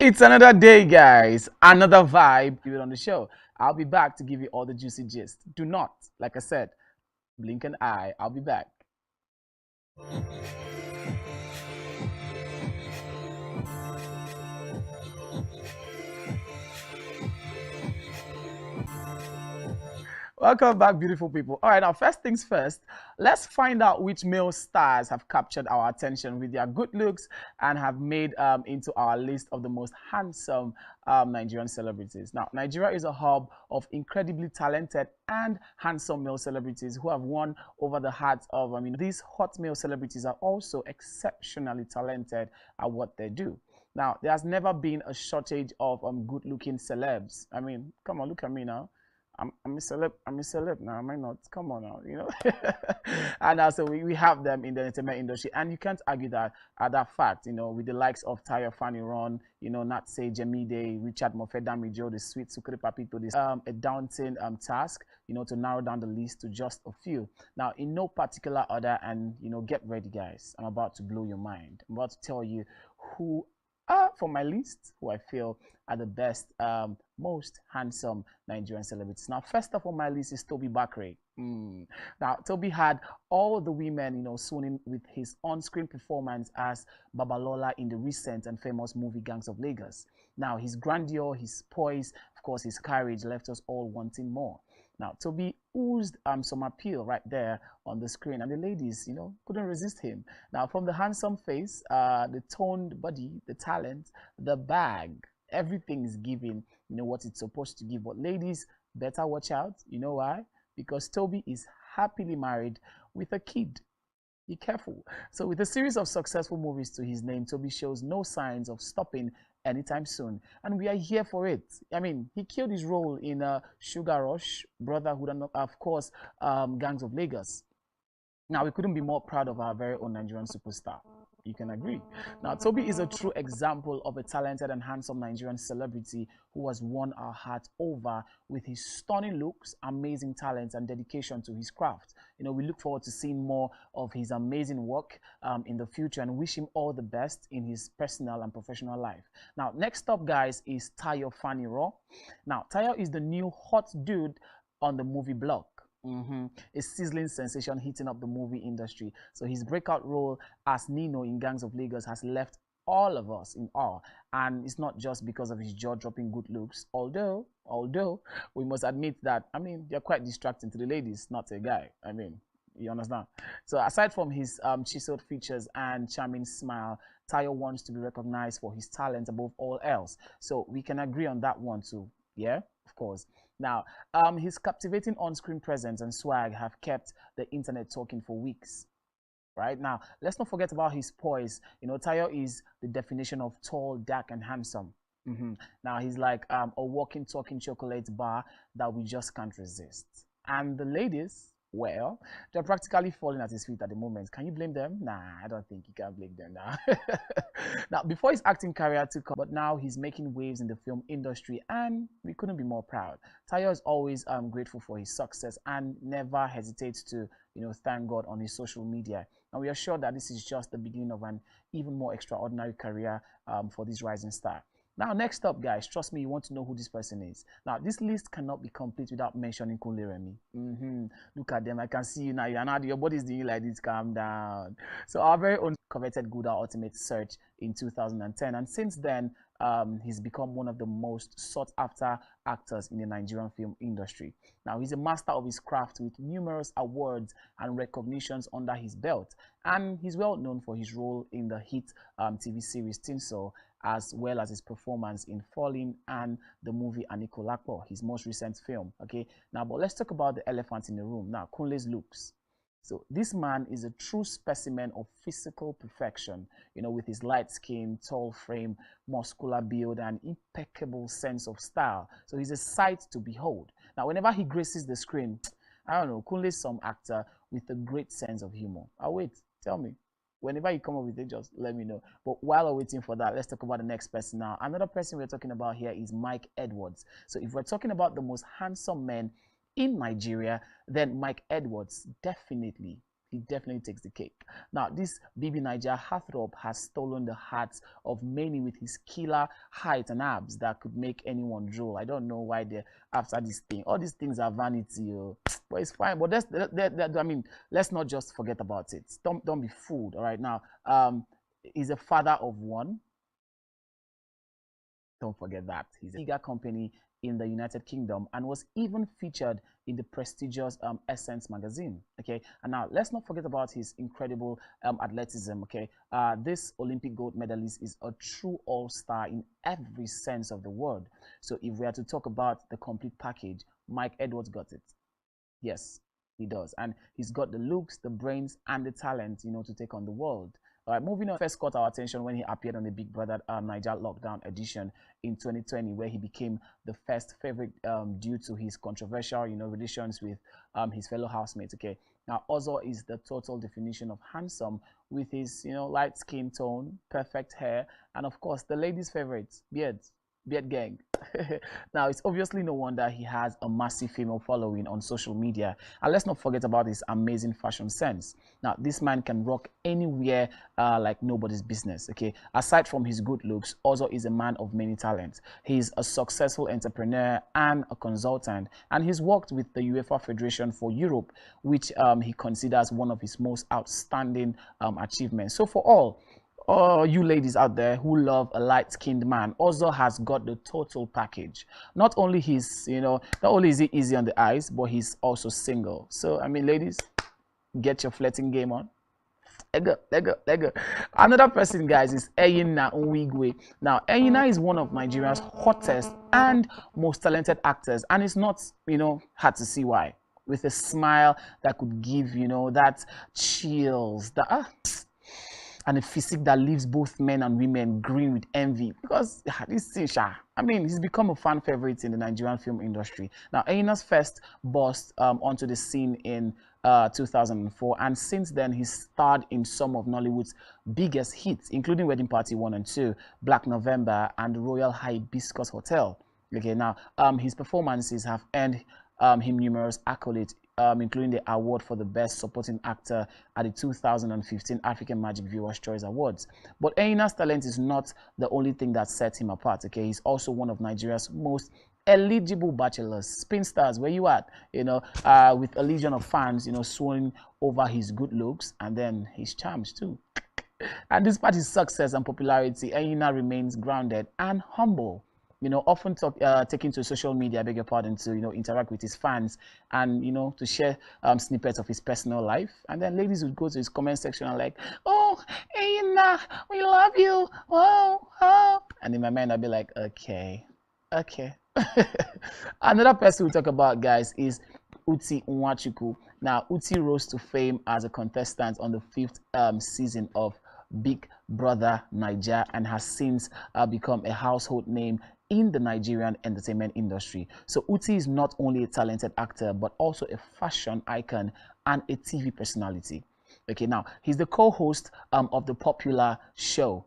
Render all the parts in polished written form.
It's another day, guys. Another vibe. Give it on the show. I'll be back to give you all the juicy gist. Do not, like I said, blink an eye. I'll be back. Welcome back, beautiful people. All right, now, first things first, let's find out which male stars have captured our attention with their good looks and have made into our list of the most handsome Nigerian celebrities. Now, Nigeria is a hub of incredibly talented and handsome male celebrities who have won over the hearts of, these hot male celebrities are also exceptionally talented at what they do. Now, there has never been a shortage of good-looking celebs. I mean, come on, look at me now. I'm a celeb. I'm a celeb now. Am I not? Come on now, you know. And also we have them in the entertainment industry, and you can't argue that fact. You know, with the likes of Tayo Fanny Ron, you know, Nat Say Jemide, Richard Mofedami Joe, the sweet Sukri Papito. This a daunting task, you know, to narrow down the list to just a few. Now, in no particular order, and you know, get ready, guys. I'm about to blow your mind. I'm about to tell you who for my list, who I feel are the best, most handsome Nigerian celebrities. Now, first up on my list is Toby Bakre. Now, Toby had all the women, you know, swooning with his on-screen performance as Babalola in the recent and famous movie Gangs of Lagos. Now, his grandeur, his poise, of course, his courage left us all wanting more. Now, Toby oozed some appeal right there on the screen, and the ladies, you know, couldn't resist him. Now, from the handsome face, the toned body, the talent, the bag, everything is giving, you know, what it's supposed to give. But ladies, better watch out. You know why? Because Toby is happily married with a kid. Be careful. So with a series of successful movies to his name, Toby shows no signs of stopping anytime soon, and we are here for it. I mean, he killed his role in Sugar Rush, Brotherhood, and of course, Gangs of Lagos. Now, we couldn't be more proud of our very own Nigerian superstar. You can agree. Now, Toby is a true example of a talented and handsome Nigerian celebrity who has won our heart over with his stunning looks, amazing talents, and dedication to his craft. You know, we look forward to seeing more of his amazing work in the future and wish him all the best in his personal and professional life. Now, next up, guys, is Tayo Fanny Raw. Now, Tayo is the new hot dude on the movie block. A sizzling sensation hitting up the movie industry. So his breakout role as Nino in Gangs of Lagos has left all of us in awe, and it's not just because of his jaw-dropping good looks. Although we must admit that they're quite distracting to the ladies, not a guy. You understand? So aside from his chiseled features and charming smile, Tayo wants to be recognized for his talent above all else. So we can agree on that one too. Yeah, of course. Now, his captivating on-screen presence and swag have kept the internet talking for weeks. Right now, let's not forget about his poise. You know, Tayo is the definition of tall, dark, and handsome. Now, he's like a walking, talking chocolate bar that we just can't resist. And the ladies, well, they're practically falling at his feet at the moment. Can you blame them? Nah, I don't think you can blame them now. Now, before his acting career took off, but now he's making waves in the film industry, and we couldn't be more proud. Tayo is always grateful for his success and never hesitates to, you know, thank God on his social media. And we are sure that this is just the beginning of an even more extraordinary career for this rising star. Now, next up, guys, trust me, you want to know who this person is. Now, this list cannot be complete without mentioning Kunle Remy. Look at them. I can see you now. You're not, your body's doing like this. Calm down. So, our very own coveted Gouda Ultimate Search in 2010. And since then, he's become one of the most sought after actors in the Nigerian film industry. Now, he's a master of his craft with numerous awards and recognitions under his belt. And he's well known for his role in the hit TV series Tinsel, as well as his performance in Falling and the movie Anikulapo, his most recent film. Okay, now, but let's talk about the elephant in the room. Now, Kunle's looks. So this man is a true specimen of physical perfection, with his light skin, tall frame, muscular build, and impeccable sense of style. So he's a sight to behold. Now, whenever he graces the screen, I don't know, Kunle is some actor with a great sense of humor. Wait, tell me. Whenever you come up with it, just let me know. But while we're waiting for that, let's talk about the next person now. Another person we're talking about here is Mike Edwards. So if we're talking about the most handsome men in Nigeria, then Mike Edwards definitely takes the cake. Now, this BB Niger heartthrob has stolen the hearts of many with his killer height and abs that could make anyone drool. I don't know why they're after this thing. All these things are vanity, but it's fine. But let's not just forget about it. Don't be fooled. All right, now, he's a father of one. Don't forget that. He's a bigger company in the United Kingdom and was even featured in the prestigious Essence magazine. Okay, and now let's not forget about his incredible athleticism. Okay, this Olympic gold medalist is a true all-star in every sense of the word. So if we are to talk about the complete package, Mike Edwards got it. Yes, he does, and he's got the looks, the brains, and the talent, to take on the world. All right, moving on. First caught our attention when he appeared on the Big Brother Niger Lockdown edition in 2020, where he became the first favorite due to his controversial, relations with his fellow housemates. Okay, now Ozo is the total definition of handsome with his, light skin tone, perfect hair, and of course the ladies' favorites, beard gang. Now, it's obviously no wonder he has a massive female following on social media. And let's not forget about his amazing fashion sense. Now, this man can rock anywhere like nobody's business. Okay, aside from his good looks, also is a man of many talents. He's a successful entrepreneur and a consultant, and he's worked with the UEFA Federation for Europe, which he considers one of his most outstanding achievements. So for all you ladies out there who love a light-skinned man, also has got the total package. Not only not only is he easy on the eyes, but he's also single. So ladies, get your flirting game on. Let go. Another person, guys, is Eyina Onwigwe. Now, Eyina is one of Nigeria's hottest and most talented actors, and it's not, hard to see why. With a smile that could give, that chills, and a physique that leaves both men and women green with envy. Because this thing, he's become a fan favorite in the Nigerian film industry. Now, Eyina's first burst onto the scene in 2004, and since then he's starred in some of Nollywood's biggest hits, including Wedding Party 1 and 2, Black November, and Royal Hibiscus Hotel. Okay, now his performances have earned him numerous accolades, including the award for the Best Supporting Actor at the 2015 African Magic Viewers' Choice Awards. But Eyina's talent is not the only thing that sets him apart. Okay, he's also one of Nigeria's most eligible bachelors, spinsters. Where you at? With a legion of fans, swooning over his good looks and then his charms too. And despite his success and popularity, Eyina remains grounded and humble. Often taking to social media, I beg your pardon, to interact with his fans and to share snippets of his personal life. And then ladies would go to his comment section and like, "Oh, Eyina, we love you. Oh." And in my mind, I'd be like, okay. Another person we talk about, guys, is Uti Nwachukwu. Now, Uti rose to fame as a contestant on the 5th season of Big Brother Niger and has since become a household name in the Nigerian entertainment industry. So Uti is not only a talented actor, but also a fashion icon and a TV personality. Okay, now he's the co-host of the popular show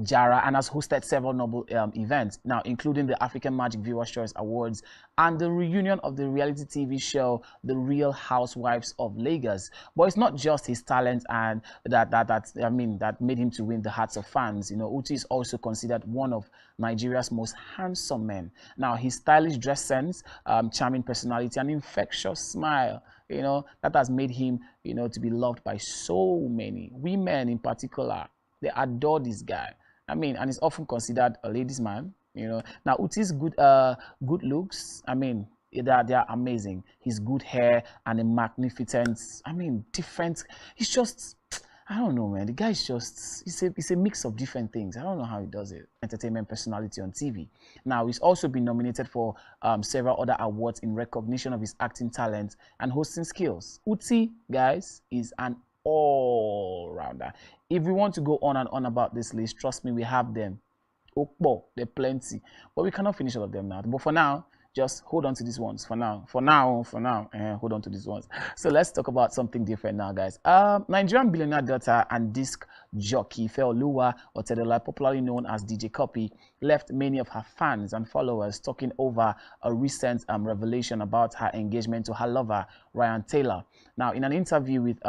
Jara, and has hosted several noble events, now including the African Magic Viewers' Choice Awards and the reunion of the reality TV show The Real Housewives of Lagos. But it's not just his talent and that made him to win the hearts of fans. You know, Uti is also considered one of Nigeria's most handsome men. Now, his stylish dress sense, charming personality, and infectious smile, you know, that has made him, you know, to be loved by so many women in particular. They adore this guy. I mean, and he's often considered a ladies' man, you know. Now, Uti's good looks, I mean, they're amazing. His good hair and a magnificent, I mean, different. He's just, I don't know, man. The guy is just, it's a mix of different things. I don't know how he does it. Entertainment personality on TV. Now, he's also been nominated for several other awards in recognition of his acting talent and hosting skills. Uti, guys, is an all-rounder. If we want to go on and on about this list, trust me, we have them. Oh, they're plenty. But we cannot finish all of them now. But for now, just hold on to these ones. For now, hold on to these ones. So let's talk about something different now, guys. Nigerian billionaire daughter and disc jockey Ifeoluwa Otedola, popularly known as DJ Cuppy, left many of her fans and followers talking over a recent revelation about her engagement to her lover, Ryan Taylor. Now, in an interview with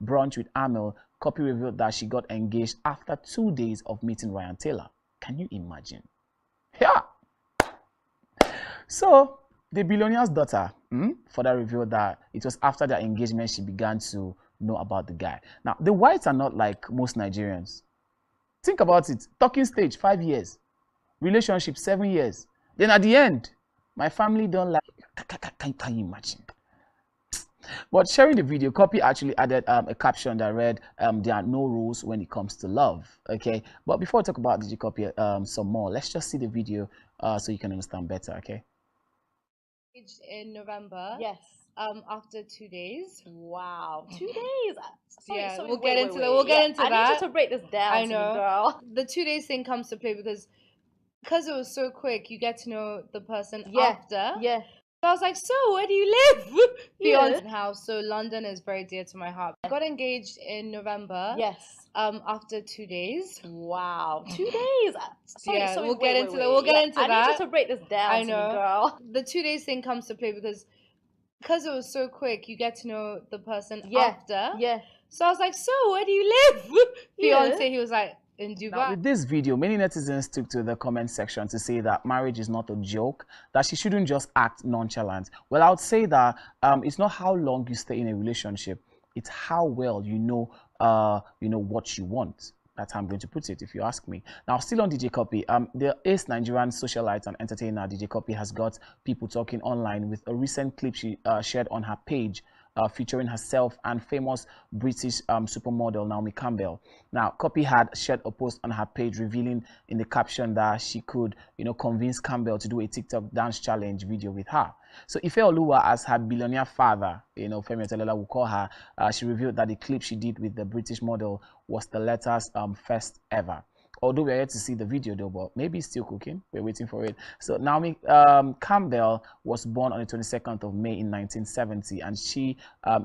Brunch with Amel, Cuppy revealed that she got engaged after 2 days of meeting Ryan Taylor. Can you imagine? Yeah. So, the billionaire's daughter further revealed that it was after their engagement she began to know about the guy. Now, the whites are not like most Nigerians. Think about it. Talking stage, 5 years. Relationship, 7 years. Then at the end, my family don't like. Can you imagine? But sharing the video, Cuppy actually added a caption that read, there are no rules when it comes to love. Okay, but before we talk about DJ Cuppy some more, let's just see the video so you can understand better. Okay. In November. Yes. After 2 days. Wow. 2 days. Sorry, we'll get into that. I need you to break this down. I know, to me, girl. The 2 days thing comes to play because it was so quick. You get to know the person after. Yeah. So I was like, so where do you live? Beyond house. So London is very dear to my heart. I got engaged in November. Yes. After 2 days. Wow. 2 days. We'll get into that. I need you to break this down. I know, to me, girl. The 2 days thing comes to play because it was so quick. You get to know the person after. Yeah. So I was like, so where do you live? Beyonce, he was like, in Dubai. Now, with this video, many netizens took to the comment section to say that marriage is not a joke, that she shouldn't just act nonchalant. Well, I would say that it's not how long you stay in a relationship, it's how well you know what you want. That's how I'm going to put it, if you ask me. Now, still on DJ Cuppy, the ace Nigerian socialite and entertainer DJ Cuppy has got people talking online with a recent clip she shared on her page featuring herself and famous British supermodel Naomi Campbell. Now, Cuppy had shared a post on her page revealing in the caption that she could, convince Campbell to do a TikTok dance challenge video with her. So Ifeoluwa, as her billionaire father, Femi Otedola will call her, she revealed that the clip she did with the British model was the latter's first ever. Although we're yet to see the video though, but maybe it's still cooking. We're waiting for it. So Naomi Campbell was born on the 22nd of May in 1970, and she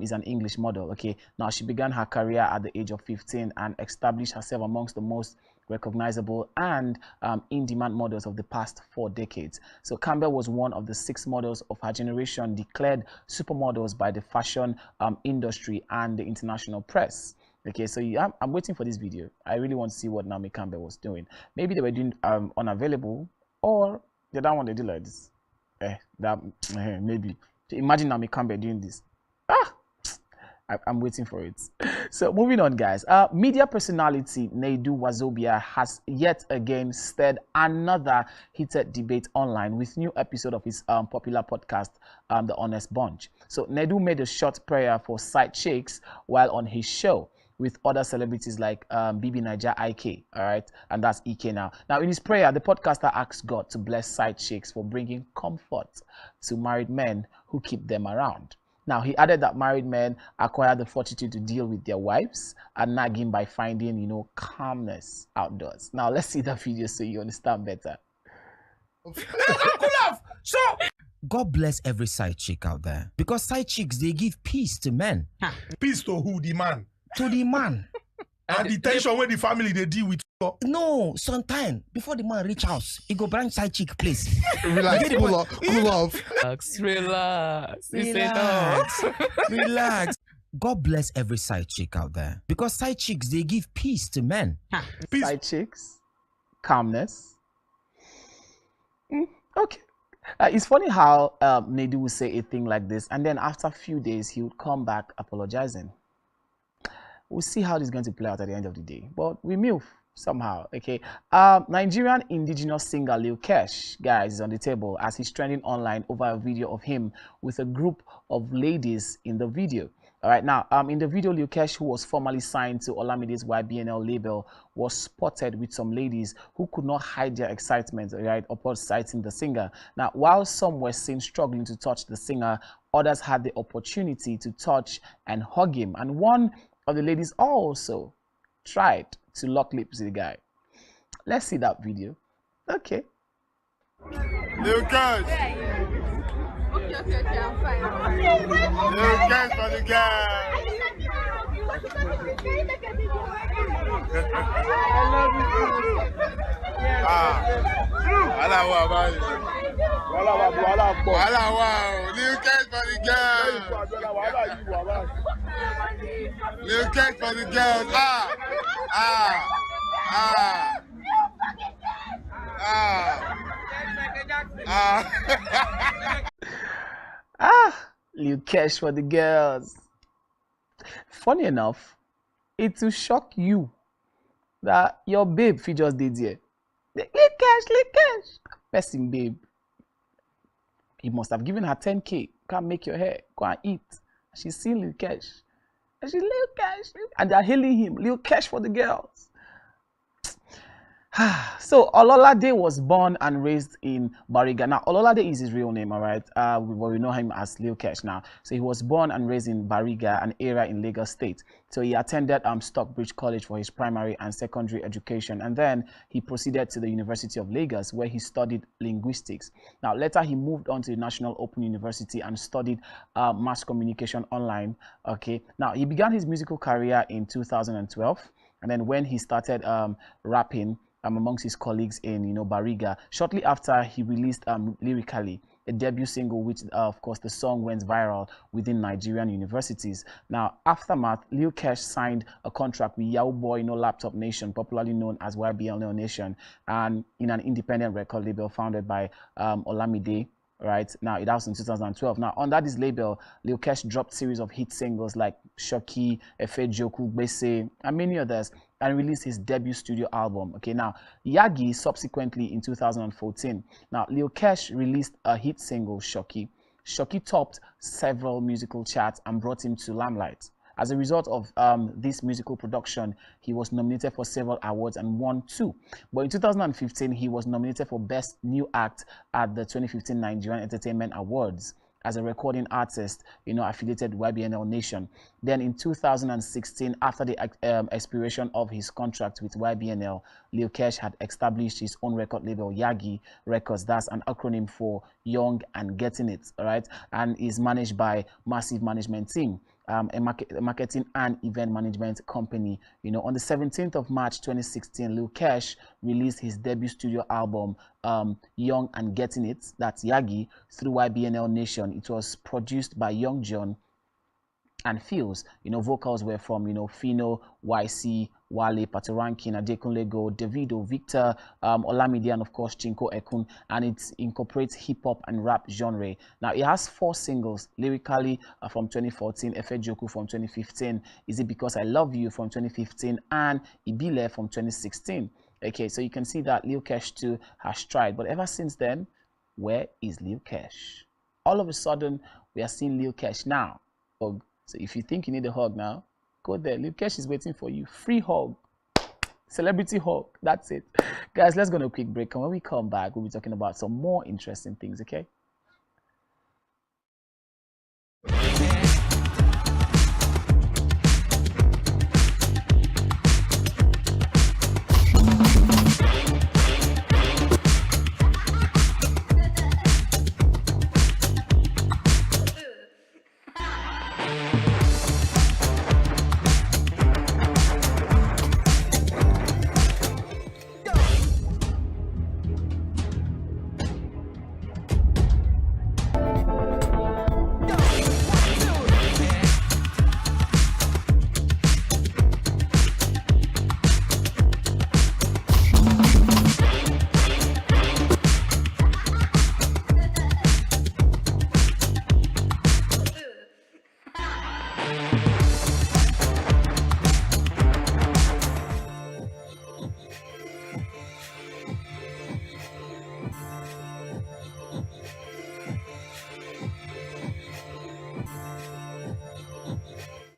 is an English model. Okay, now she began her career at the age of 15 and established herself amongst the most recognizable and in-demand models of the past 4 decades. So Campbell was one of the 6 models of her generation declared supermodels by the fashion industry and the international press. Okay, so I'm waiting for this video. I really want to see what Naomi Campbell was doing. Maybe they were doing unavailable, or they don't want to do like this. Maybe. Imagine Naomi Campbell doing this. I'm waiting for it. So moving on, guys. Media personality Neidu Wazobia has yet again stirred another heated debate online with new episode of his popular podcast, The Honest Bunch. So Neidu made a short prayer for side chicks while on his show with other celebrities like Bibi Naija IK, all right? And that's EK now. Now, in his prayer, the podcaster asks God to bless side chicks for bringing comfort to married men who keep them around. Now, he added that married men acquire the fortitude to deal with their wives and nagging by finding, calmness outdoors. Now, let's see that video so you understand better. So, God bless every side chick out there, because side chicks, they give peace to men. Peace to who? The man? To the man. And the tension when the family they deal with. No, sometime before the man reach house, he go branch side chick place. Relax, cool off. Relax. Relax. God bless every side chick out there, because side chicks, they give peace to men. Peace. Side chicks, calmness. Okay. It's funny how Nadu would say a thing like this, and then after a few days, he would come back apologizing. We'll see how this is going to play out at the end of the day. But we move somehow, okay? Nigerian indigenous singer Lil Kesh, guys, is on the table as he's trending online over a video of him with a group of ladies in the video. All right, now, in the video, Lil Kesh, who was formerly signed to Olamide's YBNL label, was spotted with some ladies who could not hide their excitement, right, upon sighting the singer. Now, while some were seen struggling to touch the singer, others had the opportunity to touch and hug him. And one of the ladies also tried to lock lips with the guy. Let's see that video. Okay. Lil Kesh. Okay, I'm fine. Lil Kesh for the guy. Lil Kesh for the girl. Lil Kesh for the girls. Lil Kesh for the girls. Funny enough, it will shock you that your babe fi just did here. Lil Kesh. Person babe. He must have given her 10K. Can't make your hair. Go and eat. She's seen Lil Kesh. And she's Lil Kesh. And they're hailing him. Lil Kesh for the girls. So Ololade was born and raised in Bariga. Now Ololade is his real name, all right. We know him as Lil Kesh now. So he was born and raised in Bariga, an area in Lagos State. So he attended Stockbridge College for his primary and secondary education, and then he proceeded to the University of Lagos, where he studied linguistics. Now later he moved on to the National Open University and studied mass communication online. Okay. Now he began his musical career in 2012, and then when he started rapping amongst his colleagues in Bariga, shortly after he released Lyrically, a debut single, which of course the song went viral within Nigerian universities. Now aftermath, Lil Kesh signed a contract with Yahoo Boy Laptop Nation, popularly known as YBNL Nation, and in an independent record label founded by Olamide. Right now, it was in 2012. Now, under this label, Lil Kesh dropped series of hit singles like Shoki, Efe Joku, Bese, and many others, and released his debut studio album. Okay, now Yagi subsequently in 2014. Now, Lil Kesh released a hit single, Shoki. Shoki topped several musical charts and brought him to limelight. As a result of this musical production, he was nominated for several awards and won 2. But in 2015, he was nominated for Best New Act at the 2015 Nigerian Entertainment Awards as a recording artist, affiliated with YBNL Nation. Then in 2016, after the expiration of his contract with YBNL, Lil Kesh had established his own record label, Yagi Records. That's an acronym for Young and Getting It, all right? And is managed by Massive Management Team. A marketing and event management company. On the 17th of March 2016, Lil Kesh released his debut studio album, Young and Getting It, that's Yagi, through YBNL Nation. It was produced by Young John and Fields. Vocals were from Fino, YC, Wale, Patoranking, Adekunle Gold, Davido, Victor, Olamide, and of course Chinko Ekun, and it incorporates hip-hop and rap genre. Now it has 4 singles: Lyrically from 2014, Efe Joku from 2015, Is It Because I Love You from 2015, and Ibile from 2016. Okay, so you can see that Lil Kesh too has tried, but ever since then, where is Lil Kesh? All of a sudden, we are seeing Lil Kesh now. So if you think you need a hug now, go there. Lil Kesh is waiting for you. Free hug. Celebrity hug. That's it. Guys, let's go on a quick break. And when we come back, we'll be talking about some more interesting things, okay?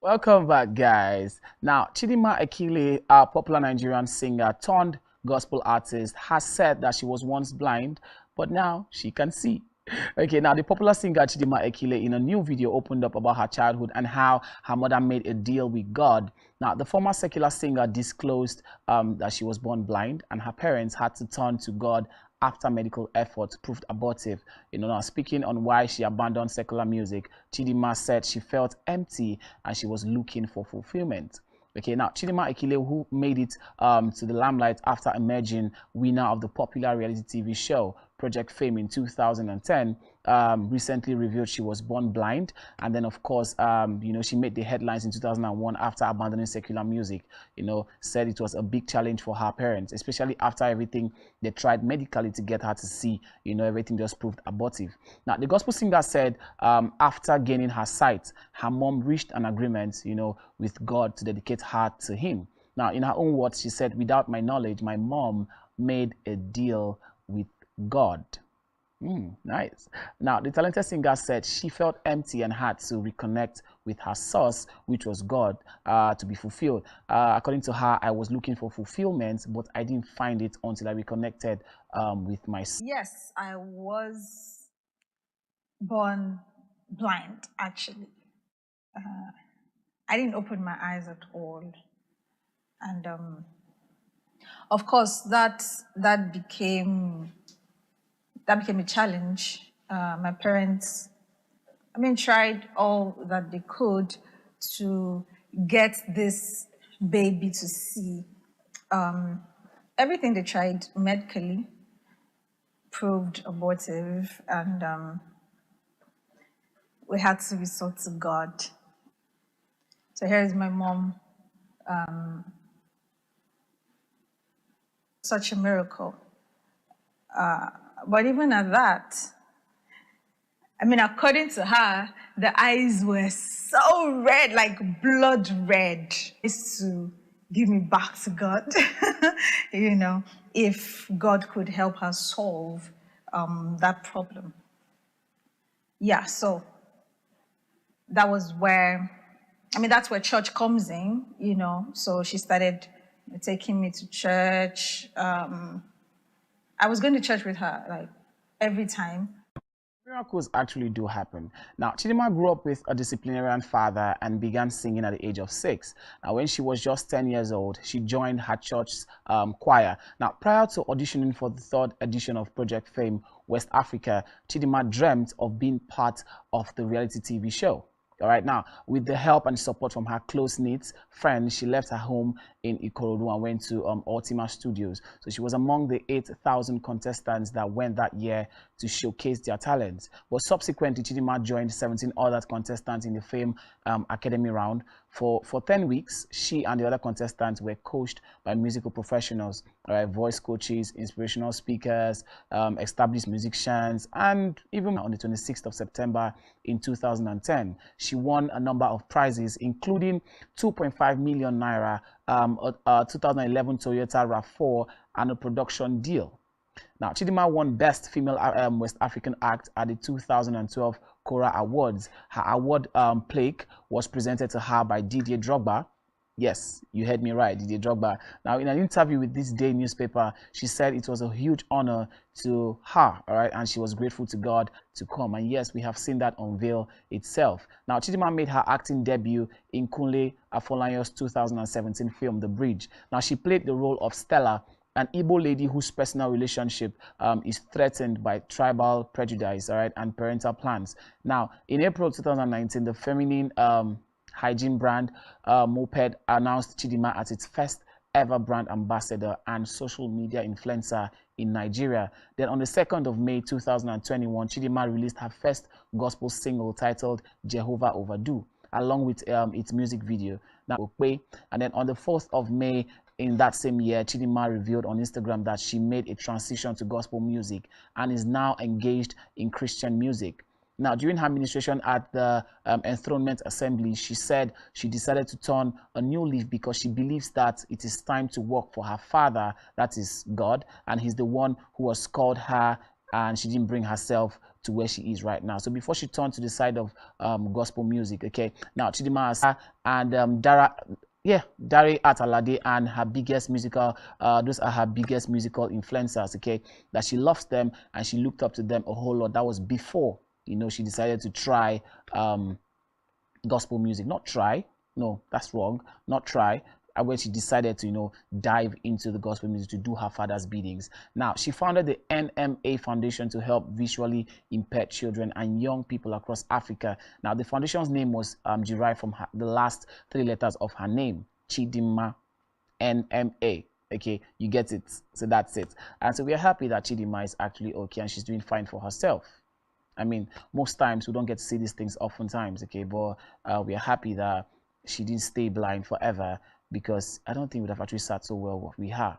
Welcome back, guys. Now, Chidinma Ekile, a popular Nigerian singer turned gospel artist, has said that she was once blind, but now she can see. Okay, now the popular singer Chidinma Ekile in a new video opened up about her childhood and how her mother made a deal with God. Now, the former secular singer disclosed that she was born blind and her parents had to turn to God after medical efforts proved abortive. Now speaking on why she abandoned secular music, Chidinma said she felt empty and she was looking for fulfillment. Okay, now Chidinma Ekile, who made it to the limelight after emerging winner of the popular reality TV show Project Fame in 2010, recently revealed she was born blind, and then of course, she made the headlines in 2001 after abandoning secular music. Said it was a big challenge for her parents, especially after everything they tried medically to get her to see. Everything just proved abortive. Now, the gospel singer said after gaining her sight, her mom reached an agreement, with God to dedicate her to Him. Now, in her own words, she said, "Without my knowledge, my mom made a deal with God." Nice. Now, the talented singer said she felt empty and had to reconnect with her source, which was God, to be fulfilled. According to her, I was looking for fulfillment, but I didn't find it until I reconnected with my source. Yes, I was born blind, actually. I didn't open my eyes at all. And of course, that became a challenge. My parents, tried all that they could to get this baby to see. Everything they tried medically proved abortive, and we had to resort to God. So here is my mom. Such a miracle. But even at that, according to her, the eyes were so red, like blood red. Is to give me back to God, if God could help her solve that problem. Yeah, so that was where, that's where church comes in, So she started taking me to church. I was going to church with her, like, every time. Miracles actually do happen. Now, Chidinma grew up with a disciplinarian father and began singing at the age of 6. Now, when she was just 10 years old, she joined her church's choir. Now, prior to auditioning for the 3rd edition of Project Fame West Africa, Chidinma dreamt of being part of the reality TV show. All right, now, with the help and support from her close-knit friends, she left her home in Ikorodu and went to Ultima Studios. So she was among the 8,000 contestants that went that year to showcase their talents. But subsequently, Chidinma joined 17 other contestants in the Fame Academy round. For 10 weeks, she and the other contestants were coached by musical professionals, voice coaches, inspirational speakers, established musicians, and even on the 26th of September in 2010, she won a number of prizes, including 2.5 million naira, a 2011 Toyota RAV4, and a production deal. Now, Chidinma won Best Female West African Act at the 2012 Kora Awards. Her award plaque was presented to her by Didier Drogba. Yes, you heard me right, Didier Drogba. Now, in an interview with This Day newspaper, she said it was a huge honor to her, all right, and she was grateful to God to come. And yes, we have seen that unveil itself. Now, Chidinma made her acting debut in Kunle Afolayan's 2017 film, The Bridge. Now, she played the role of Stella, an Igbo lady whose personal relationship is threatened by tribal prejudice, all right, and parental plans. Now, in April 2019, the feminine hygiene brand Moped announced Chidinma as its first ever brand ambassador and social media influencer in Nigeria. Then on the 2nd of May 2021, Chidinma released her first gospel single titled Jehovah Overdue, along with its music video. Now, and then on the 4th of May in that same year, Chidinma revealed on Instagram that she made a transition to gospel music and is now engaged in Christian music. Now, during her ministration at the Enthronement Assembly, she said she decided to turn a new leaf because she believes that it is time to work for her Father, that is God, and He's the one who has called her, and she didn't bring herself to where she is right now. So before she turned to the side of gospel music, okay, now Chidinma and Dara Atalade and her biggest musical, those are her biggest musical influencers, okay, that she loves them and she looked up to them a whole lot. That was before, you know, she decided to try gospel music. Not try, no, that's wrong, not try. When she decided to, you know, dive into the gospel music to do her father's biddings. Now, she founded the NMA Foundation to help visually impaired children and young people across Africa. Now, the foundation's name was derived from the last 3 letters of her name, Chidinma, NMA. Okay, you get it. So that's it. And so we are happy that Chidinma is actually okay and she's doing fine for herself. I mean, most times we don't get to see these things oftentimes, okay, but we are happy that she didn't stay blind forever, because I don't think we'd have actually sat so well with her.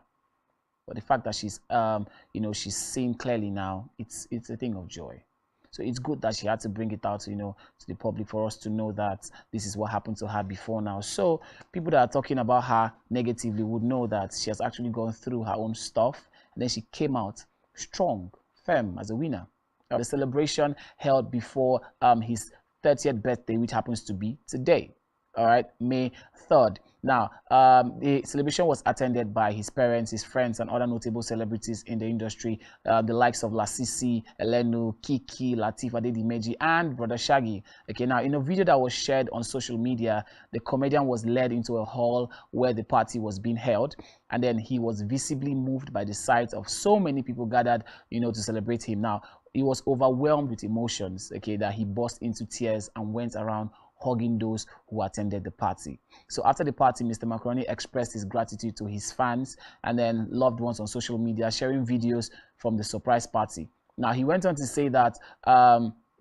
But the fact that she's, you know, she's seeing clearly now, it's a thing of joy. So it's good that she had to bring it out, you know, to the public for us to know that this is what happened to her before now. So people that are talking about her negatively would know that she has actually gone through her own stuff, and then she came out strong, firm as a winner. The celebration held before his 30th birthday, which happens to be today. All right, May 3rd. Now, the celebration was attended by his parents, his friends, and other notable celebrities in the industry, the likes of Lasisi, Elenu, Kiki, Lateef Adedimeji, and Brother Shaggy. Okay, now, in a video that was shared on social media, the comedian was led into a hall where the party was being held, and then he was visibly moved by the sight of so many people gathered, you know, to celebrate him. Now, he was overwhelmed with emotions, okay, that he burst into tears and went around hugging those who attended the party. So after the party, Mr. Macaroni expressed his gratitude to his fans and then loved ones on social media, sharing videos from the surprise party. Now, he went on to say that,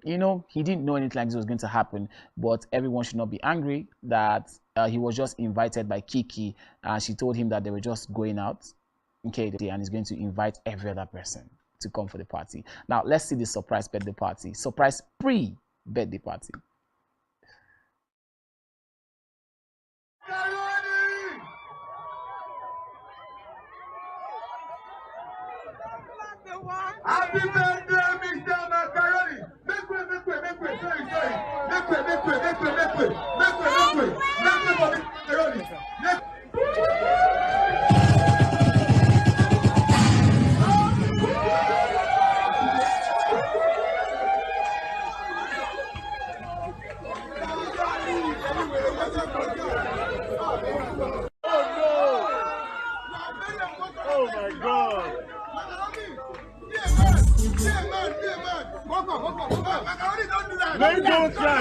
you know, he didn't know anything like this was going to happen, but everyone should not be angry that he was just invited by Kiki. She told him that they were just going out, okay, and he's going to invite every other person to come for the party. Now, let's see the surprise birthday party, surprise pre-birthday party. Happy birthday, Mr. Macaroni! Make way, sorry. Make way for Macaroni. Oh my God! Macaroni, don't do that. Make don't try.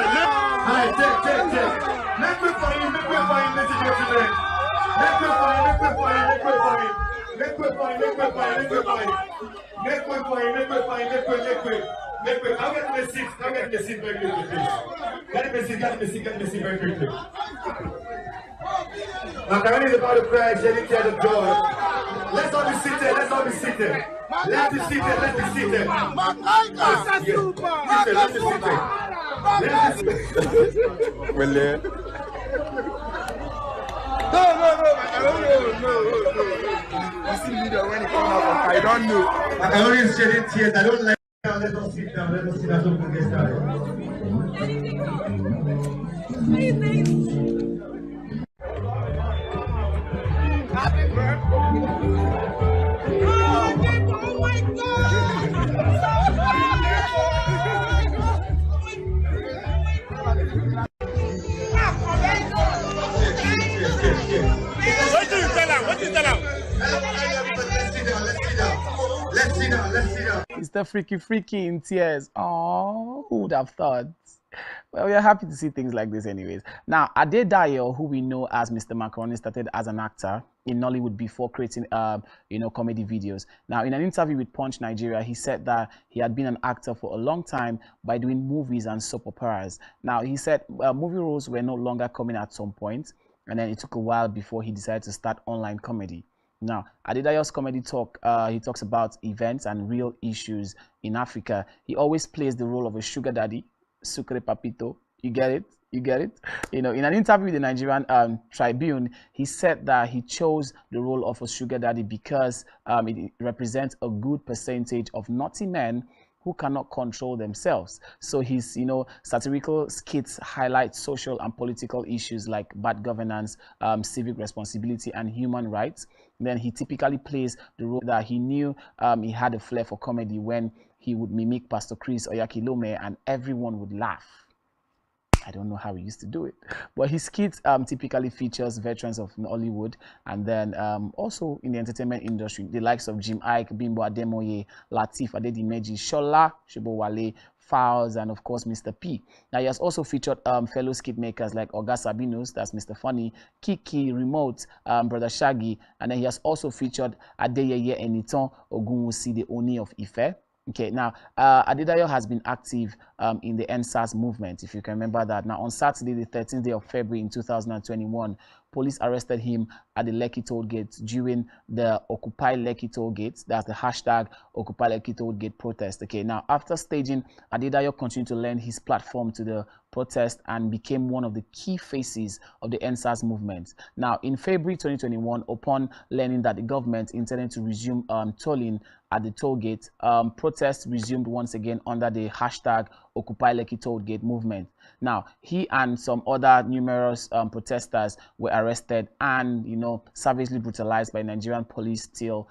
Alright, take. Make way for him, ladies and gentlemen. Make way for him. Make way for him. I'll get the seat very quickly, please. Get the seat very quickly. Macaroni is about to cry, shedding tears of joy. Let's all be seated. Let's be seated. Let's be seated. Let's be seated. No. You see leader when he comes out, I don't know. Macaroni is shedding tears. I don't like it. Let us sit down. So we can get started. Happy birthday. Oh my What is that? Let's sit down. It's the freaky in tears. Oh, who would have thought? Well, we are happy to see things like this anyways. Now, Adedayo, who we know as Mr. Macaroni, started as an actor in Nollywood before creating, comedy videos. Now, in an interview with Punch Nigeria, he said that he had been an actor for a long time by doing movies and soap operas. Now, he said movie roles were no longer coming at some point, and then it took a while before he decided to start online comedy. Now, Adedayo's comedy talk, he talks about events and real issues in Africa. He always plays the role of a sugar daddy, Sucre Papito. You get it? You know, in an interview with the Nigerian Tribune, he said that he chose the role of a sugar daddy because it represents a good percentage of naughty men who cannot control themselves. So his, satirical skits highlight social and political issues like bad governance, civic responsibility, and human rights. Then he typically plays the role that he knew he had a flair for comedy when he would mimic Pastor Chris Oyakilome and everyone would laugh. I don't know how he used to do it, but his skits typically features veterans of Hollywood and then also in the entertainment industry, the likes of Jim Ike, Bimbo Ademoye, Lateef Adedimeji, Shola Shobowale, Fowles, and of course Mr. P. Now he has also featured fellow skit makers like Oga Sabinos, that's Mr. Funny, Kiki, Remote, Brother Shaggy, and then he has also featured Adeyeye Enitan Ogunwusi, the Oni of Ife. Okay, now Adedayo has been active in the NSAS movement, if you can remember that. Now, on Saturday, the 13th day of February in 2021, police arrested him at the Lekki toll gate during the Occupy Lekki toll gate. That's the hashtag Occupy Lekki toll gate protest. Okay, now after staging, Adedayo continued to lend his platform to the protest and became one of the key faces of the NSAS movement. Now, in February 2021, upon learning that the government intended to resume tolling at the toll gate, protests resumed once again under the hashtag Occupy Lekki toll gate movement. Now, he and some other numerous protesters were arrested and, savagely brutalized by Nigerian police till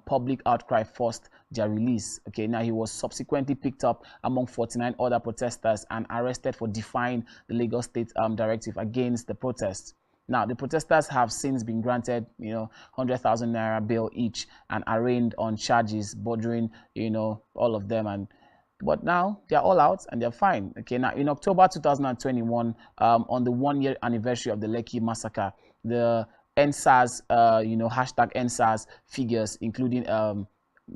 public outcry forced their release. Okay, now he was subsequently picked up among 49 other protesters and arrested for defying the Lagos State directive against the protests. Now, the protesters have since been granted, 100,000 naira bail each and arraigned on charges bordering, all of them. But now they're all out and they're fine. Okay, now in October 2021, on the 1-year anniversary of the Lekki massacre, the NSAS, hashtag NSAS figures, including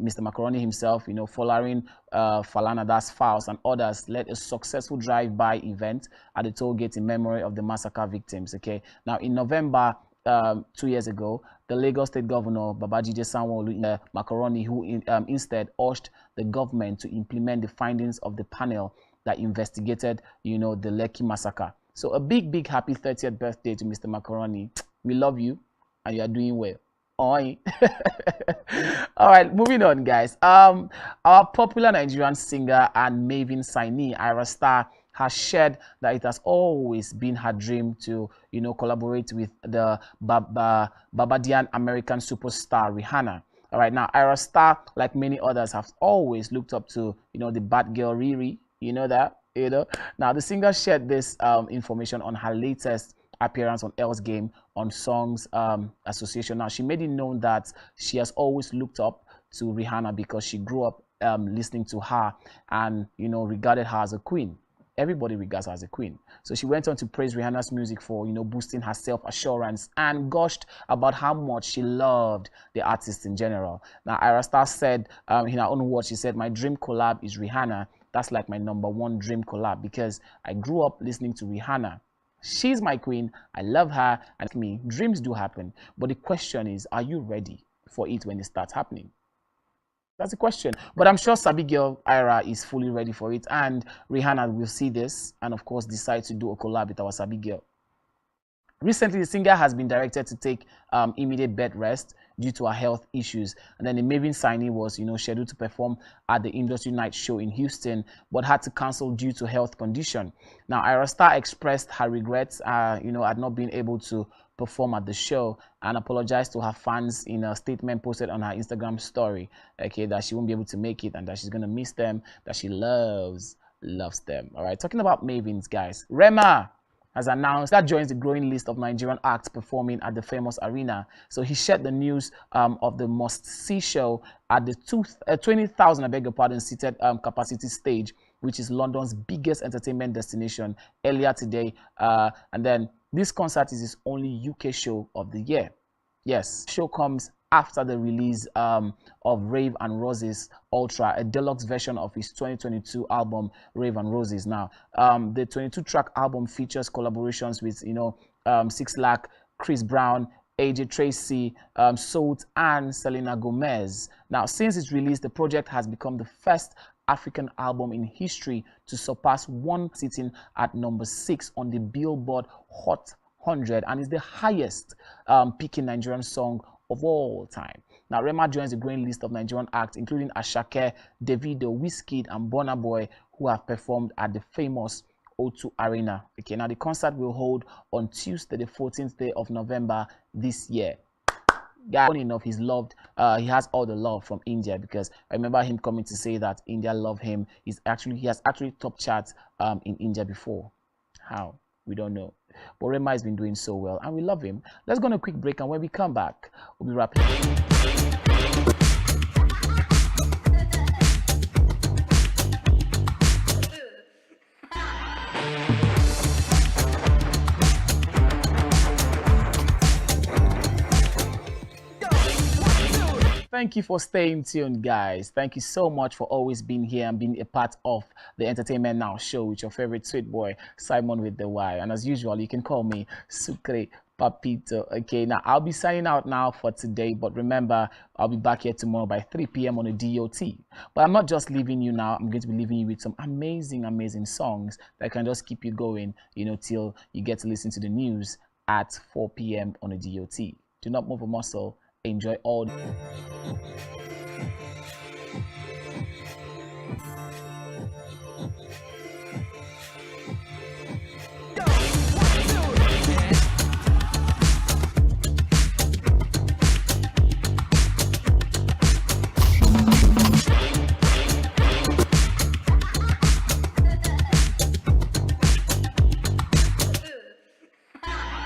Mr. Macaroni himself, Folarin Falana, that's Fowles, and others, led a successful drive-by event at the toll gate in memory of the massacre victims. Okay, now in November 2 years ago, the Lagos State Governor Babajide Sanwo-Olu Macaroni, who instead urged the government to implement the findings of the panel that investigated, the Lekki massacre. So a big happy 30th birthday to Mr. Macaroni. We love you, and you are doing well. Oi. All right, moving on, guys. Our popular Nigerian singer and Maven signee Ira Star has shared that it has always been her dream to, collaborate with the Barbadian American superstar Rihanna. All right, now Ira Star, like many others, have always looked up to, the bad girl Riri. You know that, Now the singer shared this information on her latest appearance on L's Game on Songs Association. Now, she made it known that she has always looked up to Rihanna because she grew up listening to her and, regarded her as a queen. Everybody regards her as a queen. So she went on to praise Rihanna's music for, boosting her self-assurance and gushed about how much she loved the artist in general. Now, Ira Star said in her own words, she said, "My dream collab is Rihanna. That's like my #1 dream collab because I grew up listening to Rihanna. She's my queen. I love her. And me, dreams do happen. But the question is, are you ready for it when it starts happening?" That's the question. But I'm sure Sabi Girl Ira is fully ready for it. And Rihanna will see this and, of course, decide to do a collab with our Sabi Girl. Recently, the singer has been directed to take immediate bed rest due to her health issues. And then the Maven signee was, scheduled to perform at the Industry Night Show in Houston, but had to cancel due to health condition. Now, Ira Star expressed her regrets, at not being able to perform at the show and apologized to her fans in a statement posted on her Instagram story, okay, that she won't be able to make it and that she's going to miss them, that she loves them. All right, talking about Mavens, guys. Rema has announced that joins the growing list of Nigerian acts performing at the famous arena. So he shared the news of the must-see show at the 20,000, seated capacity stage, which is London's biggest entertainment destination, earlier today. And then this concert is his only UK show of the year. Yes, the show comes after the release of Rave and Roses Ultra, a deluxe version of his 2022 album Rave and Roses. Now, the 22-track album features collaborations with 6 Lack, Chris Brown, AJ Tracy, Salt, and Selena Gomez. Now, since its release, the project has become the first African album in history to surpass one sitting at #6 on the Billboard Hot 100 and is the highest peaking Nigerian song of all time. Now, Rema joins the growing list of Nigerian acts, including Ashake, Davido, Wizkid, and Burna Boy, who have performed at the famous O2 Arena. Okay, now the concert will hold on Tuesday, the 14th day of November this year. Guy, funny enough, he's loved. He has all the love from India, because I remember him coming to say that India love him. He has actually top charts in India before. How? We don't know. But Rema has been doing so well, and we love him. Let's go on a quick break, and when we come back, we'll be wrapping. Thank you for staying tuned, guys. Thank you so much for always being here and being a part of the Entertainment Now show with your favorite sweet boy, Simon with the Y. And as usual, you can call me Sucre Papito. Okay, now I'll be signing out now for today, but remember, I'll be back here tomorrow by 3 p.m. on the DOT. But I'm not just leaving you now. I'm going to be leaving you with some amazing, amazing songs that can just keep you going, till you get to listen to the news at 4 p.m. on the DOT. Do not move a muscle. Enjoy all.